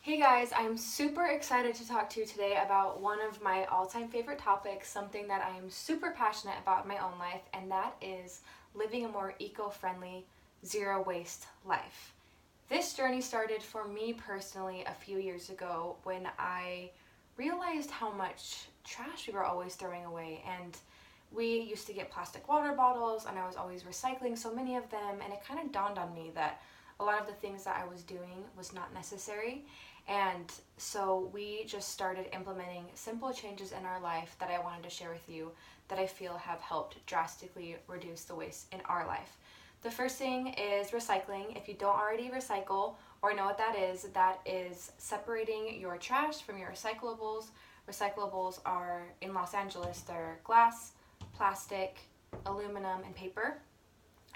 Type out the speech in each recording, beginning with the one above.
Hey guys, I'm super excited to talk to you today about one of my all-time favorite topics, something that I am super passionate about in my own life, and that is living a more eco-friendly, zero-waste life. This journey started for me personally a few years ago when I realized how much trash we were always throwing away, and we used to get plastic water bottles and I was always recycling so many of them, and it kind of dawned on me that a lot of the things that I was doing was not necessary. And so we just started implementing simple changes in our life that I wanted to share with you that I feel have helped drastically reduce the waste in our life. The first thing is recycling. If you don't already recycle or know what that is separating your trash from your recyclables. Recyclables are, in Los Angeles, they're glass, plastic, aluminum, and paper.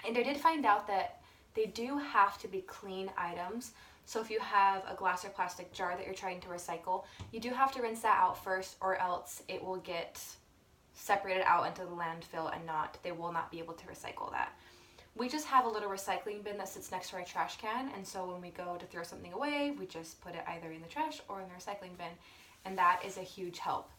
And I did find out that they do have to be clean items. So if you have a glass or plastic jar that you're trying to recycle, you do have to rinse that out first, or else it will get separated out into the landfill and they will not be able to recycle that. We just have a little recycling bin that sits next to our trash can, and so when we go to throw something away, we just put it either in the trash or in the recycling bin, and that is a huge help.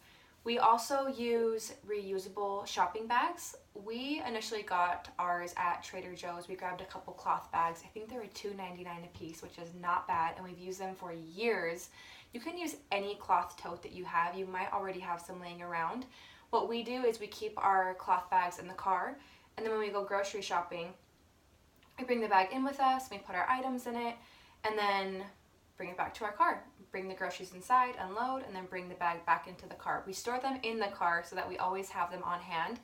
We also use reusable shopping bags. We initially got ours at Trader Joe's. We grabbed a couple cloth bags. I think they were $2.99 a piece, which is not bad, and we've used them for years. You can use any cloth tote that you have. You might already have some laying around. What we do is we keep our cloth bags in the car, and then when we go grocery shopping, we bring the bag in with us, we put our items in it, and then bring it back to our car. Bring the groceries inside, unload, and then bring the bag back into the car. We store them in the car so that we always have them on hand.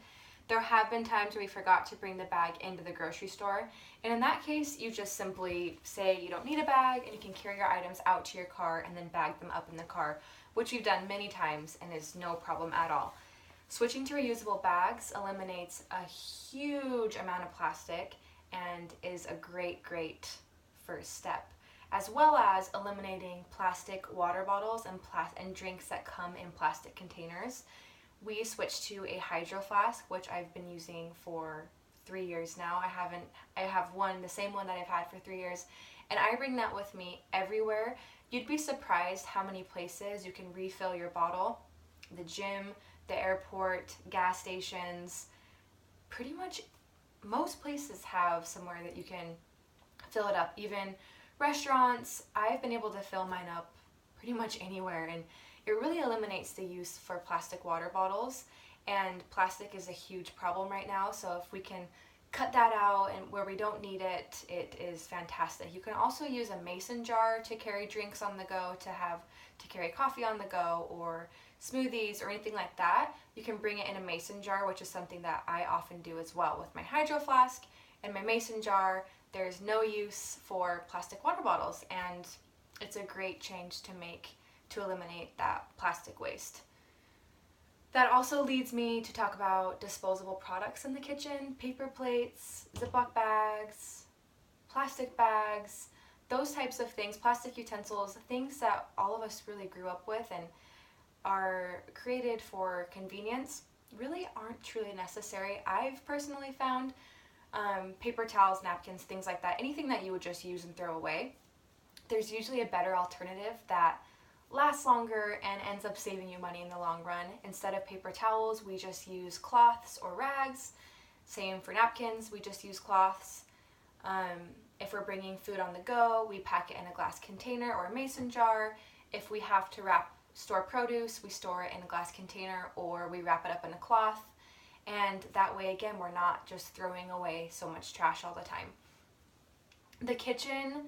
There have been times where we forgot to bring the bag into the grocery store, and in that case, you just simply say you don't need a bag and you can carry your items out to your car and then bag them up in the car, which we've done many times and is no problem at all. Switching to reusable bags eliminates a huge amount of plastic and is a great first step, as well as eliminating plastic water bottles and drinks that come in plastic containers. We switched to a hydro flask, which I've been using for 3 years now. I have the same one that I've had for 3 years, and I bring that with me everywhere. You'd be surprised how many places you can refill your bottle. The gym, the airport, gas stations, pretty much most places have somewhere that you can fill it up. Even restaurants, I've been able to fill mine up pretty much anywhere, and it really eliminates the use for plastic water bottles, and plastic is a huge problem right now, so if we can cut that out and where we don't need it, it is fantastic. You can also use a mason jar to carry drinks on the go, to carry coffee on the go, or smoothies or anything like that. You can bring it in a mason jar, which is something that I often do as well with my hydro flask and my mason jar. There's no use for plastic water bottles, and it's a great change to make to eliminate that plastic waste. That also leads me to talk about disposable products in the kitchen: paper plates, Ziploc bags, plastic bags, those types of things, plastic utensils, things that all of us really grew up with and are created for convenience, really aren't truly necessary. I've personally found paper towels, napkins, things like that, anything that you would just use and throw away, there's usually a better alternative that lasts longer and ends up saving you money in the long run. Instead of paper towels, we just use cloths or rags. Same for napkins, we just use cloths. If we're bringing food on the go, we pack it in a glass container or a mason jar. If we have to store produce, we store it in a glass container or we wrap it up in a cloth. And that way, again, we're not just throwing away so much trash all the time. The kitchen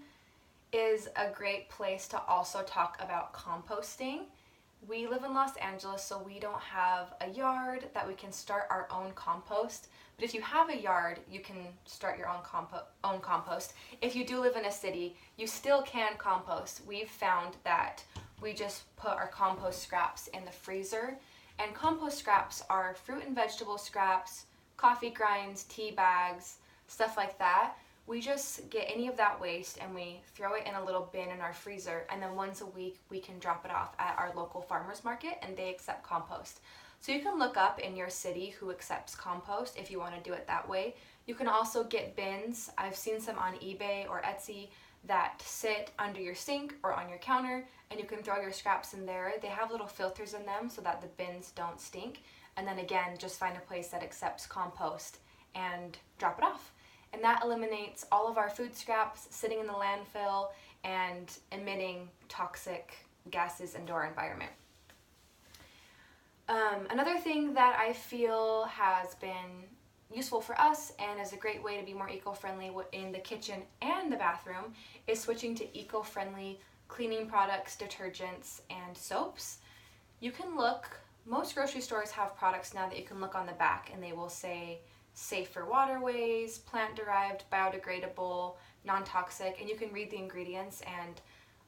is a great place to also talk about composting. We live in Los Angeles, so we don't have a yard that we can start our own compost. But if you have a yard, you can start your own compost. If you do live in a city, you still can compost. We've found that we just put our compost scraps in the freezer, and compost scraps are fruit and vegetable scraps, coffee grinds, tea bags, stuff like that. We just get any of that waste and we throw it in a little bin in our freezer, and then once a week we can drop it off at our local farmers market and they accept compost. So you can look up in your city who accepts compost if you want to do it that way. You can also get bins. I've seen some on eBay or Etsy that sit under your sink or on your counter, and you can throw your scraps in there. They have little filters in them so that the bins don't stink. And then again, just find a place that accepts compost and drop it off. And that eliminates all of our food scraps sitting in the landfill and emitting toxic gases into our environment. Another thing that I feel has been useful for us and is a great way to be more eco-friendly in the kitchen and the bathroom is switching to eco-friendly cleaning products, detergents, and soaps. You can look, most grocery stores have products now that you can look on the back and they will say safe for waterways, plant-derived, biodegradable, non-toxic, and you can read the ingredients and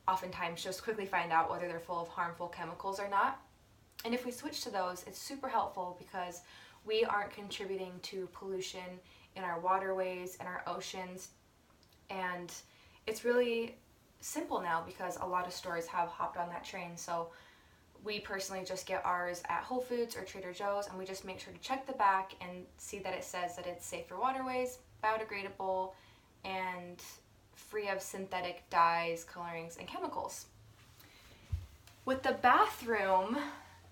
oftentimes just quickly find out whether they're full of harmful chemicals or not. And if we switch to those, it's super helpful because we aren't contributing to pollution in our waterways and our oceans. And it's really simple now because a lot of stores have hopped on that train. So we personally just get ours at Whole Foods or Trader Joe's, and we just make sure to check the back and see that it says that it's safe for waterways, biodegradable, and free of synthetic dyes, colorings, and chemicals. With the bathroom,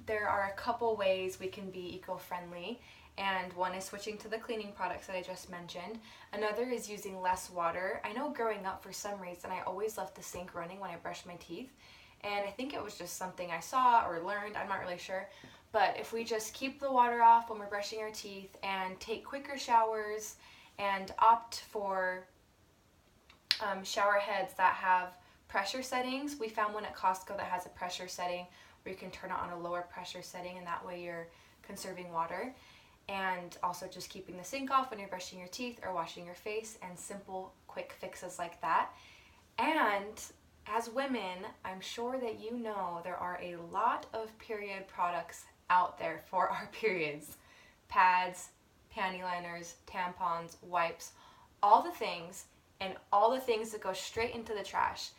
there are a couple ways we can be eco-friendly, and one is switching to the cleaning products that I just mentioned. Another is using less water. I know growing up, for some reason, I always left the sink running when I brushed my teeth, and I think it was just something I saw or learned, I'm not really sure. But if we just keep the water off when we're brushing our teeth and take quicker showers and opt for shower heads that have pressure settings. We found one at Costco that has a pressure setting where you can turn it on a lower pressure setting, and that way you're conserving water. And also just keeping the sink off when you're brushing your teeth or washing your face, and simple quick fixes like that. And as women, I'm sure that you know there are a lot of period products out there for our periods. Pads, panty liners, tampons, wipes, all the things, and all the things that go straight into the trash,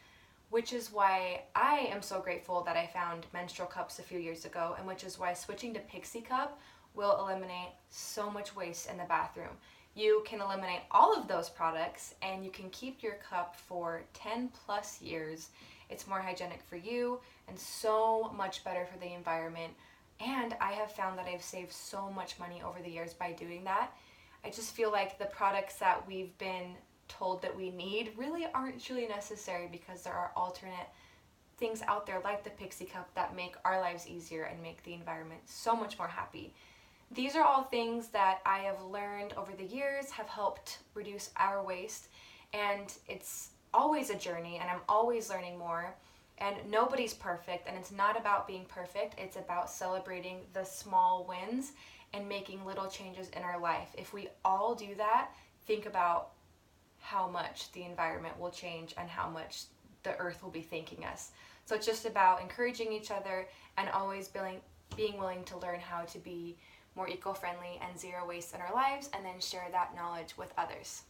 which is why I am so grateful that I found menstrual cups a few years ago, and which is why switching to Pixie Cup will eliminate so much waste in the bathroom. You can eliminate all of those products and you can keep your cup for 10 plus years. It's more hygienic for you and so much better for the environment. And I have found that I've saved so much money over the years by doing that. I just feel like the products that we've been told that we need really aren't truly necessary, because there are alternate things out there like the Pixie Cup that make our lives easier and make the environment so much more happy. These are all things that I have learned over the years, have helped reduce our waste, and it's always a journey and I'm always learning more, and nobody's perfect, and it's not about being perfect, it's about celebrating the small wins and making little changes in our life. If we all do that, think about how much the environment will change and how much the earth will be thanking us. So it's just about encouraging each other and always being willing to learn how to be more eco-friendly and zero waste in our lives, and then share that knowledge with others.